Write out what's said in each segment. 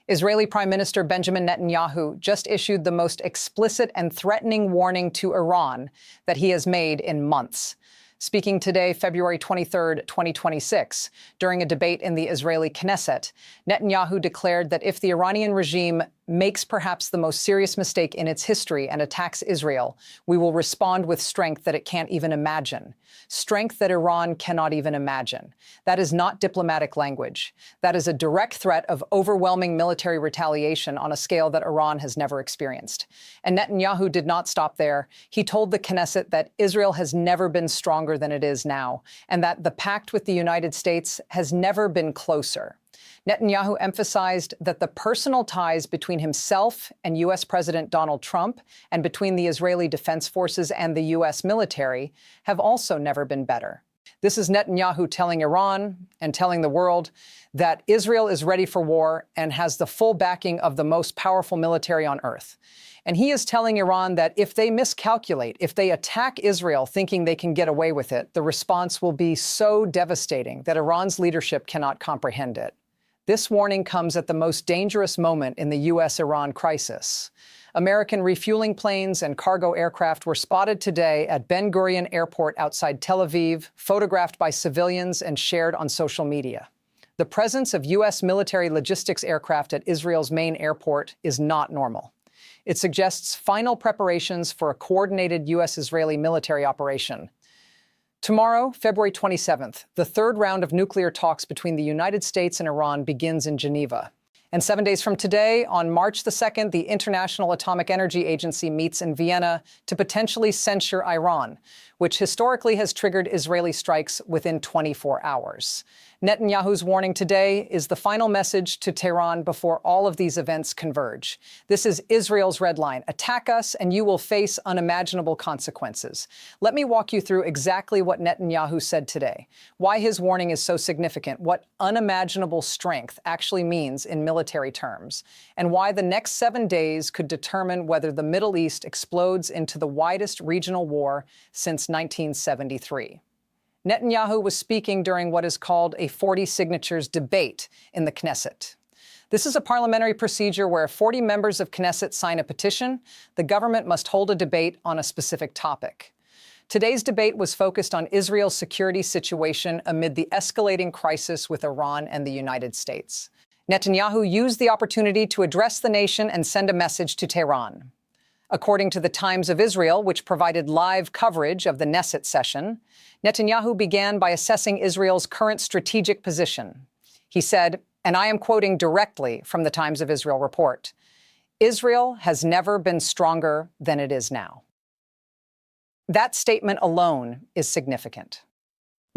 Israeli Prime Minister Benjamin Netanyahu just issued the most explicit and threatening warning to Iran that he has made in months. Speaking today, February 23, 2026, during a debate in the Israeli Knesset, Netanyahu declared that if the Iranian regime makes perhaps the most serious mistake in its history and attacks Israel, we will respond with strength that it can't even imagine. Strength that Iran cannot even imagine. That is not diplomatic language. That is a direct threat of overwhelming military retaliation on a scale that Iran has never experienced. And Netanyahu did not stop there. He told the Knesset that Israel has never been stronger than it is now, and that the pact with the United States has never been closer. Netanyahu emphasized that the personal ties between himself and U.S. President Donald Trump and between the Israeli Defense Forces and the U.S. military have also never been better. This is Netanyahu telling Iran and telling the world that Israel is ready for war and has the full backing of the most powerful military on earth. And he is telling Iran that if they miscalculate, if they attack Israel thinking they can get away with it, the response will be so devastating that Iran's leadership cannot comprehend it. This warning comes at the most dangerous moment in the U.S.-Iran crisis. American refueling planes and cargo aircraft were spotted today at Ben Gurion Airport outside Tel Aviv, photographed by civilians and shared on social media. The presence of U.S. military logistics aircraft at Israel's main airport is not normal. It suggests final preparations for a coordinated U.S.-Israeli military operation. Tomorrow, February 27th, the third round of nuclear talks between the United States and Iran begins in Geneva. And 7 days from today, on March the 2nd, the International Atomic Energy Agency meets in Vienna to potentially censure Iran, which historically has triggered Israeli strikes within 24 hours. Netanyahu's warning today is the final message to Tehran before all of these events converge. This is Israel's red line. Attack us and you will face unimaginable consequences. Let me walk you through exactly what Netanyahu said today, why his warning is so significant, what unimaginable strength actually means in military terms, and why the next 7 days could determine whether the Middle East explodes into the widest regional war since 1973. Netanyahu was speaking during what is called a 40 signatures debate in the Knesset. This is a parliamentary procedure where 40 members of Knesset sign a petition. The government must hold a debate on a specific topic. Today's debate was focused on Israel's security situation amid the escalating crisis with Iran and the United States. Netanyahu used the opportunity to address the nation and send a message to Tehran. According to the Times of Israel, which provided live coverage of the Knesset session, Netanyahu began by assessing Israel's current strategic position. He said, and I am quoting directly from the Times of Israel report, "Israel has never been stronger than it is now." That statement alone is significant.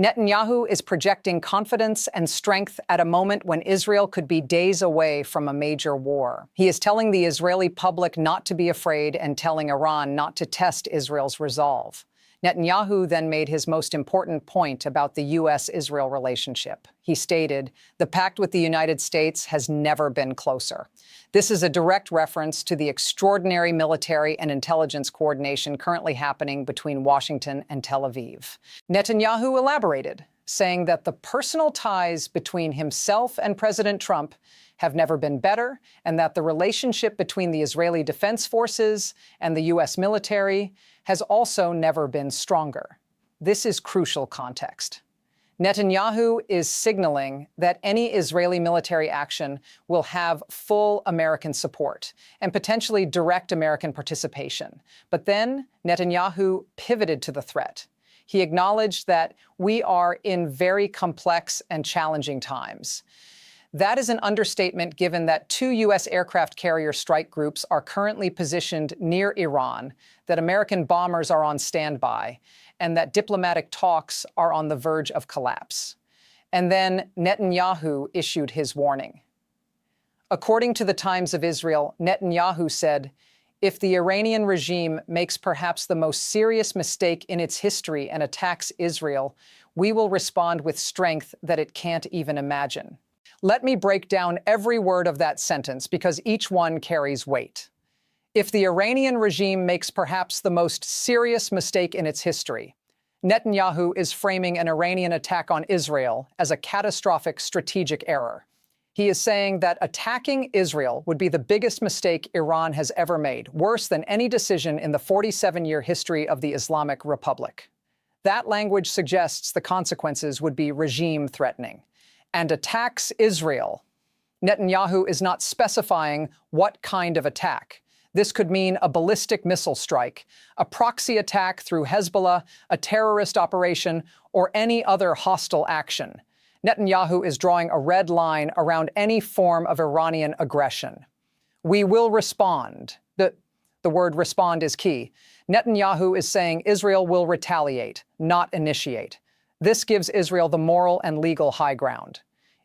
Netanyahu is projecting confidence and strength at a moment when Israel could be days away from a major war. He is telling the Israeli public not to be afraid and telling Iran not to test Israel's resolve. Netanyahu then made his most important point about the U.S.-Israel relationship. He stated, "The pact with the United States has never been closer." This is a direct reference to the extraordinary military and intelligence coordination currently happening between Washington and Tel Aviv. Netanyahu elaborated, saying that the personal ties between himself and President Trump have never been better, and that the relationship between the Israeli Defense Forces and the U.S. military has also never been stronger. This is crucial context. Netanyahu is signaling that any Israeli military action will have full American support and potentially direct American participation. But then Netanyahu pivoted to the threat. He acknowledged that we are in very complex and challenging times. That is an understatement given that 2 U.S. aircraft carrier strike groups are currently positioned near Iran, that American bombers are on standby, and that diplomatic talks are on the verge of collapse. And then Netanyahu issued his warning. According to the Times of Israel, Netanyahu said, "If the Iranian regime makes perhaps the most serious mistake in its history and attacks Israel, we will respond with strength that it can't even imagine." Let me break down every word of that sentence because each one carries weight. If the Iranian regime makes perhaps the most serious mistake in its history, Netanyahu is framing an Iranian attack on Israel as a catastrophic strategic error. He is saying that attacking Israel would be the biggest mistake Iran has ever made, worse than any decision in the 47-year history of the Islamic Republic. That language suggests the consequences would be regime-threatening. And attacks Israel. Netanyahu is not specifying what kind of attack. This could mean a ballistic missile strike, a proxy attack through Hezbollah, a terrorist operation, or any other hostile action. Netanyahu is drawing a red line around any form of Iranian aggression. We will respond. The word respond is key. Netanyahu is saying Israel will retaliate, not initiate. This gives Israel the moral and legal high ground.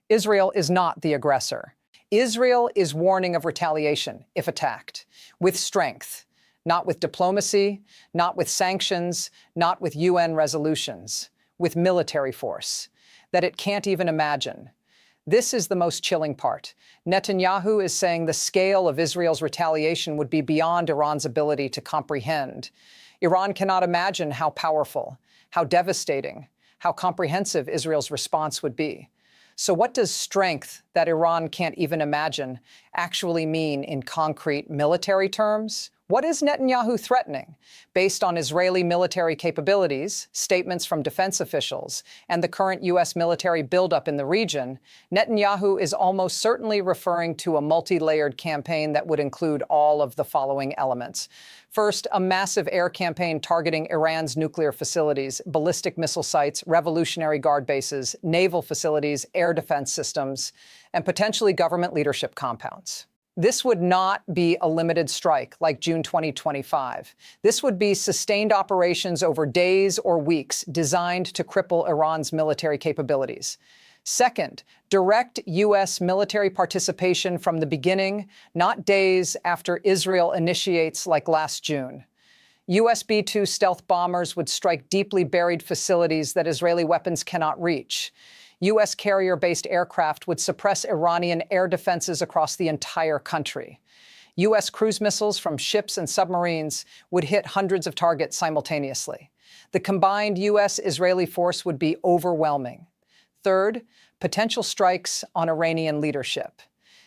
Israel is not the aggressor. Israel is warning of retaliation if attacked, with strength, not with diplomacy, not with sanctions, not with UN resolutions, with military force that it can't even imagine. This is the most chilling part. Netanyahu is saying the scale of Israel's retaliation would be beyond Iran's ability to comprehend. Iran cannot imagine how powerful, how devastating, how comprehensive Israel's response would be. So what does strength that Iran can't even imagine actually mean in concrete military terms? What is Netanyahu threatening? Based on Israeli military capabilities, statements from defense officials, and the current U.S. military buildup in the region, Netanyahu is almost certainly referring to a multi-layered campaign that would include all of the following elements. First, a massive air campaign targeting Iran's nuclear facilities, ballistic missile sites, Revolutionary Guard bases, naval facilities, air defense systems, and potentially government leadership compounds. This would not be a limited strike like June 2025. This would be sustained operations over days or weeks designed to cripple Iran's military capabilities. Second, direct U.S. military participation from the beginning, not days after Israel initiates like last June. U.S. B-2 stealth bombers would strike deeply buried facilities that Israeli weapons cannot reach. U.S. carrier-based aircraft would suppress Iranian air defenses across the entire country. U.S. cruise missiles from ships and submarines would hit hundreds of targets simultaneously. The combined U.S.-Israeli force would be overwhelming. Third, potential strikes on Iranian leadership.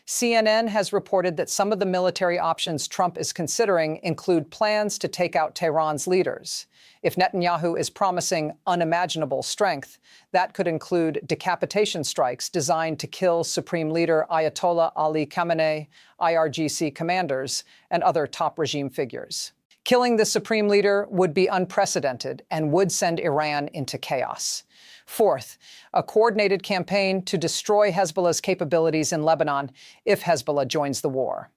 CNN has reported that some of the military options Trump is considering include plans to take out Tehran's leaders. If Netanyahu is promising unimaginable strength, that could include decapitation strikes designed to kill Supreme Leader Ayatollah Ali Khamenei, IRGC commanders, and other top regime figures. Killing the Supreme Leader would be unprecedented and would send Iran into chaos. Fourth, a coordinated campaign to destroy Hezbollah's capabilities in Lebanon if Hezbollah joins the war.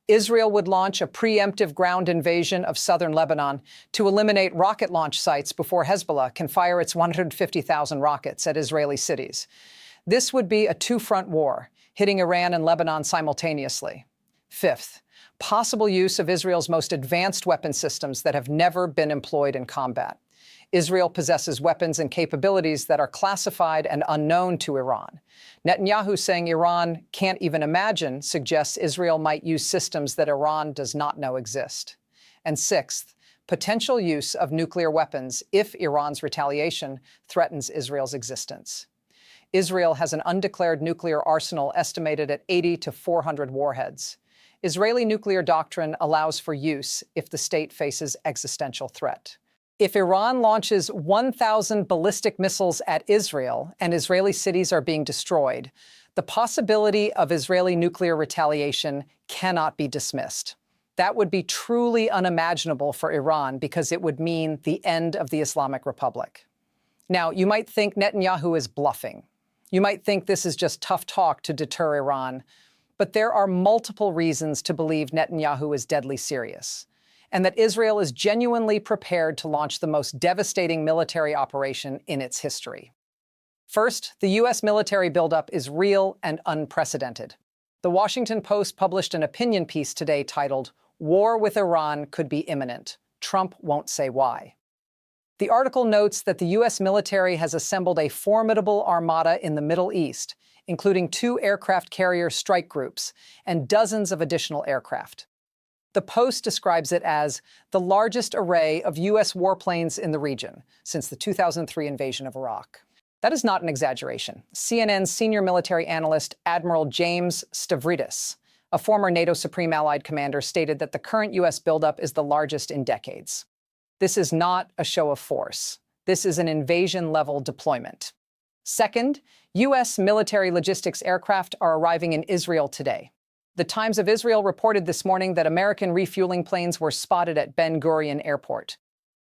Israel would launch a preemptive ground invasion of southern Lebanon to eliminate rocket launch sites before Hezbollah can fire its 150,000 rockets at Israeli cities. This would be a two-front war, hitting Iran and Lebanon simultaneously. Fifth, possible use of Israel's most advanced weapon systems that have never been employed in combat. Israel possesses weapons and capabilities that are classified and unknown to Iran. Netanyahu saying Iran can't even imagine suggests Israel might use systems that Iran does not know exist. And sixth, potential use of nuclear weapons if Iran's retaliation threatens Israel's existence. Israel has an undeclared nuclear arsenal estimated at 80 to 400 warheads. Israeli nuclear doctrine allows for use if the state faces existential threat. If Iran launches 1,000 ballistic missiles at Israel and Israeli cities are being destroyed, the possibility of Israeli nuclear retaliation cannot be dismissed. That would be truly unimaginable for Iran because it would mean the end of the Islamic Republic. Now, you might think Netanyahu is bluffing. You might think this is just tough talk to deter Iran. But there are multiple reasons to believe Netanyahu is deadly serious, and that Israel is genuinely prepared to launch the most devastating military operation in its history. First, the U.S. military buildup is real and unprecedented. The Washington Post published an opinion piece today titled, "War with Iran could be imminent. Trump won't say why." The article notes that the U.S. military has assembled a formidable armada in the Middle East, including 2 aircraft carrier strike groups and dozens of additional aircraft. The Post describes it as the largest array of U.S. warplanes in the region since the 2003 invasion of Iraq. That is not an exaggeration. CNN's senior military analyst, Admiral James Stavridis, a former NATO Supreme Allied commander, stated that the current U.S. buildup is the largest in decades. This is not a show of force. This is an invasion-level deployment. Second, U.S. military logistics aircraft are arriving in Israel today. The Times of Israel reported this morning that American refueling planes were spotted at Ben Gurion Airport.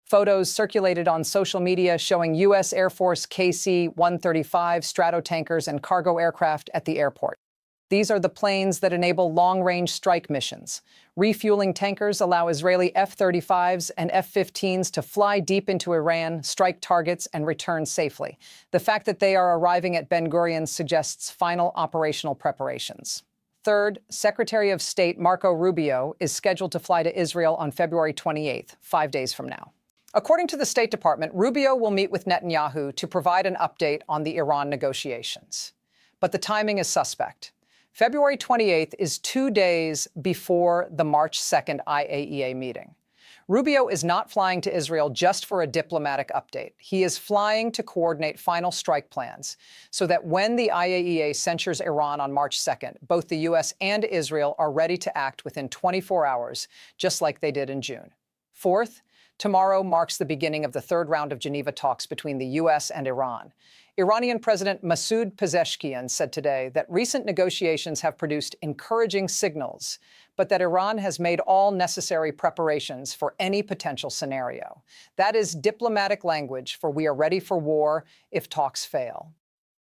Photos circulated on social media showing U.S. Air Force KC-135 Stratotankers and cargo aircraft at the airport. These are the planes that enable long-range strike missions. Refueling tankers allow Israeli F-35s and F-15s to fly deep into Iran, strike targets, and return safely. The fact that they are arriving at Ben Gurion suggests final operational preparations. Third, Secretary of State Marco Rubio is scheduled to fly to Israel on February 28th, 5 days from now. According to the State Department, Rubio will meet with Netanyahu to provide an update on the Iran negotiations. But the timing is suspect. February 28th is 2 days before the March 2nd IAEA meeting. Rubio is not flying to Israel just for a diplomatic update. He is flying to coordinate final strike plans so that when the IAEA censures Iran on March 2nd, both the U.S. and Israel are ready to act within 24 hours, just like they did in June. Fourth, tomorrow marks the beginning of the third round of Geneva talks between the U.S. and Iran. Iranian President Masoud Pezeshkian said today that recent negotiations have produced encouraging signals, but that Iran has made all necessary preparations for any potential scenario. That is diplomatic language for we are ready for war if talks fail.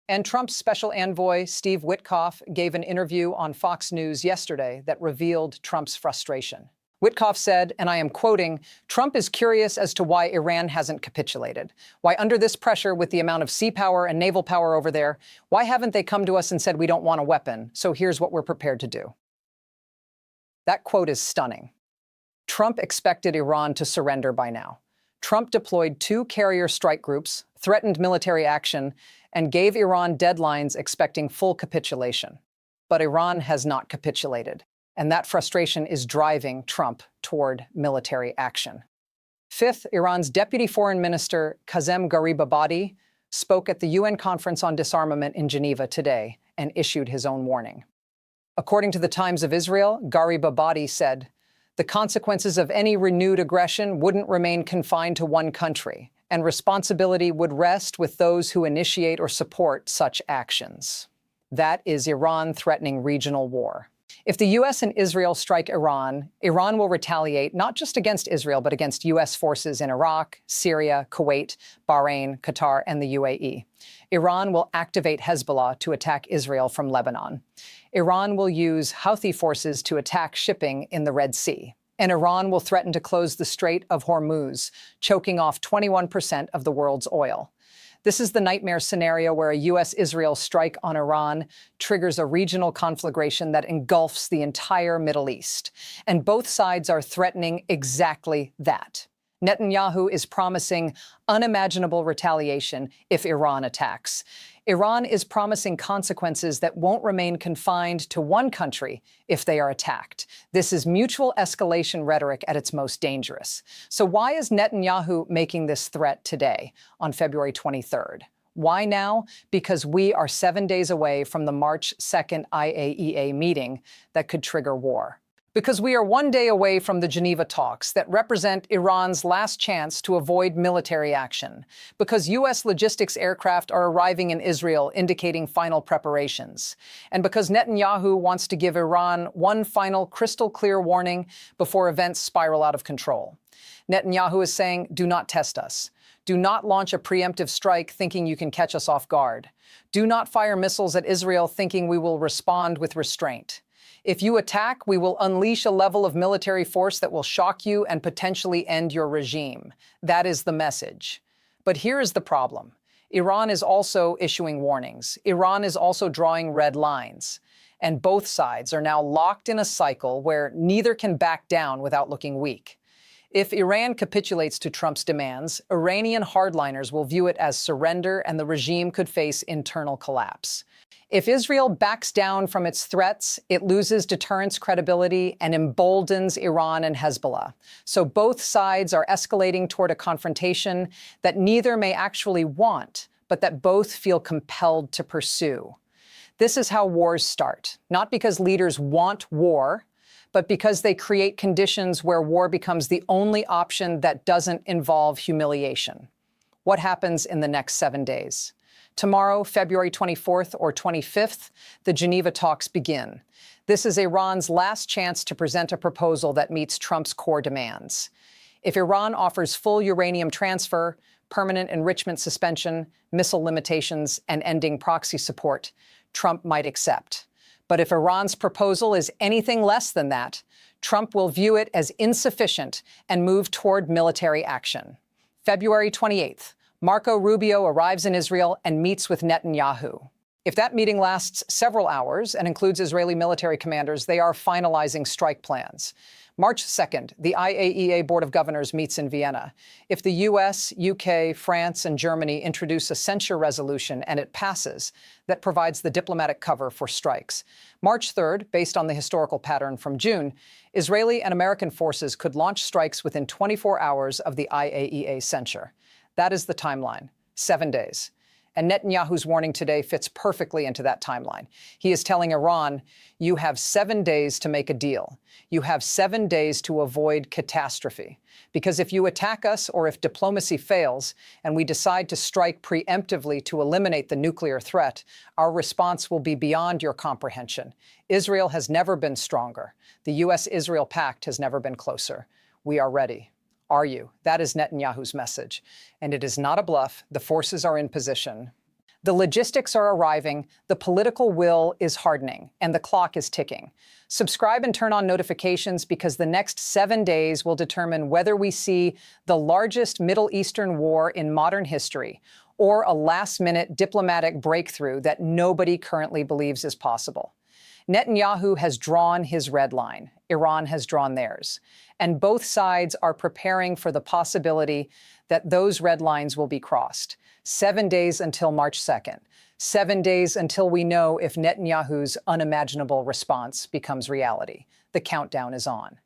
And Trump's special envoy, Steve Witkoff, gave an interview on Fox News yesterday that revealed Trump's frustration. Witkoff said, and I am quoting, "Trump is curious as to why Iran hasn't capitulated. Why under this pressure with the amount of sea power and naval power over there, why haven't they come to us and said we don't want a weapon, so here's what we're prepared to do?" That quote is stunning. Trump expected Iran to surrender by now. Trump deployed 2 carrier strike groups, threatened military action, and gave Iran deadlines expecting full capitulation. But Iran has not capitulated. And that frustration is driving Trump toward military action. Fifth, Iran's Deputy Foreign Minister Kazem Garibabadi spoke at the UN Conference on Disarmament in Geneva today and issued his own warning. According to the Times of Israel, Garibabadi said, "The consequences of any renewed aggression wouldn't remain confined to one country, and responsibility would rest with those who initiate or support such actions." That is Iran threatening regional war. If the U.S. and Israel strike Iran, Iran will retaliate not just against Israel, but against U.S. forces in Iraq, Syria, Kuwait, Bahrain, Qatar, and the UAE. Iran will activate Hezbollah to attack Israel from Lebanon. Iran will use Houthi forces to attack shipping in the Red Sea. And Iran will threaten to close the Strait of Hormuz, choking off 21% of the world's oil. This is the nightmare scenario where a U.S.-Israel strike on Iran triggers a regional conflagration that engulfs the entire Middle East. And both sides are threatening exactly that. Netanyahu is promising unimaginable retaliation if Iran attacks. Iran is promising consequences that won't remain confined to one country if they are attacked. This is mutual escalation rhetoric at its most dangerous. So why is Netanyahu making this threat today, on February 23rd? Why now? Because we are 7 days away from the March 2nd IAEA meeting that could trigger war. Because we are 1 day away from the Geneva talks that represent Iran's last chance to avoid military action. Because U.S. logistics aircraft are arriving in Israel, indicating final preparations. And because Netanyahu wants to give Iran one final crystal-clear warning before events spiral out of control. Netanyahu is saying, do not test us. Do not launch a preemptive strike thinking you can catch us off guard. Do not fire missiles at Israel thinking we will respond with restraint. If you attack, we will unleash a level of military force that will shock you and potentially end your regime. That is the message. But here is the problem. Iran is also issuing warnings. Iran is also drawing red lines. And both sides are now locked in a cycle where neither can back down without looking weak. If Iran capitulates to Trump's demands, Iranian hardliners will view it as surrender and the regime could face internal collapse. If Israel backs down from its threats, it loses deterrence credibility and emboldens Iran and Hezbollah. So both sides are escalating toward a confrontation that neither may actually want, but that both feel compelled to pursue. This is how wars start, not because leaders want war, but because they create conditions where war becomes the only option that doesn't involve humiliation. What happens in the next 7 days? Tomorrow, February 24th or 25th, the Geneva talks begin. This is Iran's last chance to present a proposal that meets Trump's core demands. If Iran offers full uranium transfer, permanent enrichment suspension, missile limitations, and ending proxy support, Trump might accept. But if Iran's proposal is anything less than that, Trump will view it as insufficient and move toward military action. February 28th, Marco Rubio arrives in Israel and meets with Netanyahu. If that meeting lasts several hours and includes Israeli military commanders, they are finalizing strike plans. March 2nd, the IAEA Board of Governors meets in Vienna. If the US, UK, France, and Germany introduce a censure resolution and it passes, that provides the diplomatic cover for strikes. March 3rd, based on the historical pattern from June, Israeli and American forces could launch strikes within 24 hours of the IAEA censure. That is the timeline, 7 days. And Netanyahu's warning today fits perfectly into that timeline. He is telling Iran, you have 7 days to make a deal. You have 7 days to avoid catastrophe. Because if you attack us or if diplomacy fails and we decide to strike preemptively to eliminate the nuclear threat, our response will be beyond your comprehension. Israel has never been stronger. The US-Israel Pact has never been closer. We are ready. Are you? That is Netanyahu's message. And it is not a bluff. The forces are in position. The logistics are arriving, the political will is hardening, and the clock is ticking. Subscribe and turn on notifications because the next 7 days will determine whether we see the largest Middle Eastern war in modern history or a last-minute diplomatic breakthrough that nobody currently believes is possible. Netanyahu has drawn his red line. Iran has drawn theirs. And both sides are preparing for the possibility that those red lines will be crossed. 7 days until March 2nd. 7 days until we know if Netanyahu's unimaginable response becomes reality. The countdown is on.